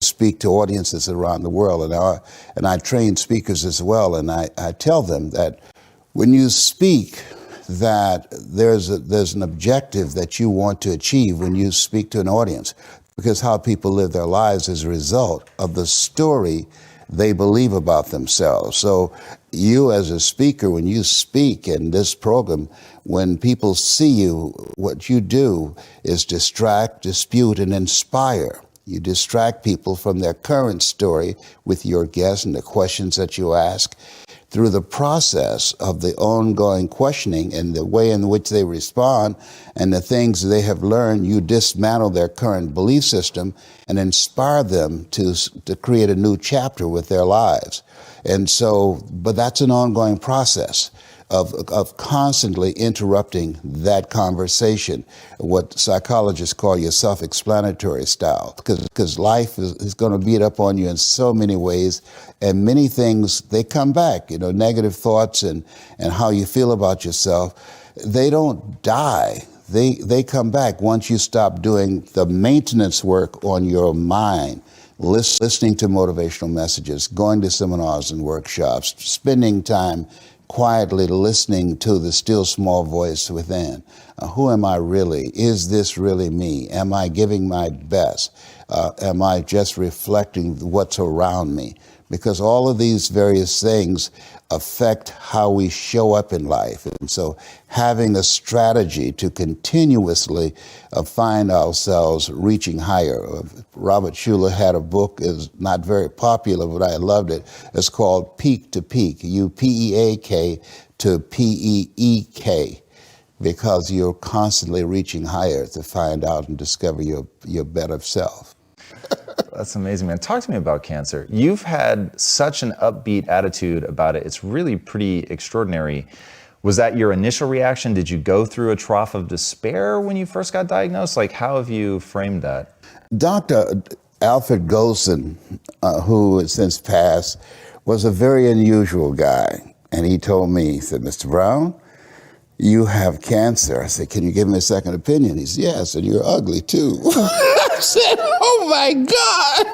speak to audiences around the world, and I train speakers as well, and I tell them that when you speak, that there's an objective that you want to achieve when you speak to an audience, because how people live their lives is a result of the story they believe about themselves. So you as a speaker, when you speak in this program, when people see you, what you do is distract, dispute, and inspire. You distract people from their current story with your guests and the questions that you ask. Through the process of the ongoing questioning and the way in which they respond and the things they have learned, you dismantle their current belief system and inspire them to create a new chapter with their lives. And so, but that's an ongoing process of constantly interrupting that conversation, what psychologists call your self-explanatory style, because life is going to beat up on you in so many ways, and many things, they come back, negative thoughts and how you feel about yourself, they don't die. They come back once you stop doing the maintenance work on your mind, listening to motivational messages, going to seminars and workshops, spending time quietly listening to the still small voice within. Who am I really? Is this really me? Am I giving my best? Am I just reflecting what's around me? Because all of these various things affect how we show up in life. And so having a strategy to continuously find ourselves reaching higher. Robert Schuller had a book, is not very popular, but I loved it. It's called Peak to Peak, U-P-E-A-K to P-E-E-K, because you're constantly reaching higher to find out and discover your better self. That's amazing, man. Talk to me about cancer. You've had such an upbeat attitude about it. It's really pretty extraordinary. Was that your initial reaction? Did you go through a trough of despair when you first got diagnosed? Like, how have you framed that? Dr. Alfred Golson, who has since passed, was a very unusual guy. And he told me, he said, "Mr. Brown, you have cancer." I said, "Can you give me a second opinion?" He said, "Yes, and you're ugly too." I said, "Oh my God."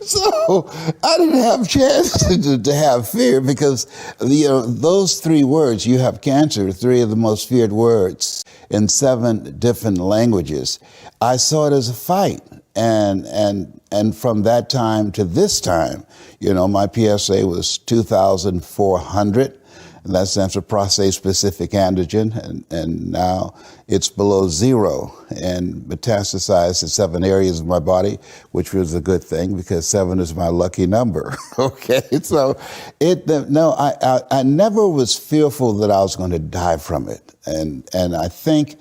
So I didn't have a chance to have fear, because those three words, "you have cancer," three of the most feared words in 7 different languages. I saw it as a fight. And from that time to this time, my PSA was 2,400. And that stands for prostate-specific antigen, and now it's below 0 and metastasized to 7 areas of my body, which was a good thing because 7 is my lucky number. Okay, so I never was fearful that I was going to die from it, and I think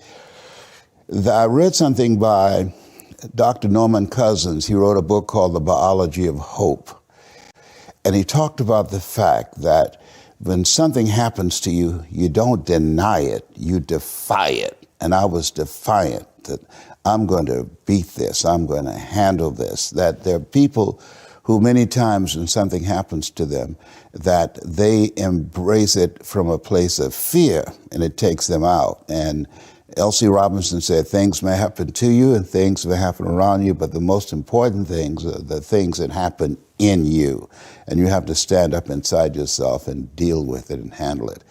that I read something by Dr. Norman Cousins. He wrote a book called The Biology of Hope, and he talked about the fact that when something happens to you, you don't deny it, you defy it. And I was defiant that I'm going to beat this, I'm going to handle this. That there are people who many times when something happens to them, that they embrace it from a place of fear and it takes them out. And Elsie Robinson said, things may happen to you and things may happen around you, but the most important things are the things that happen in you. And you have to stand up inside yourself and deal with it and handle it.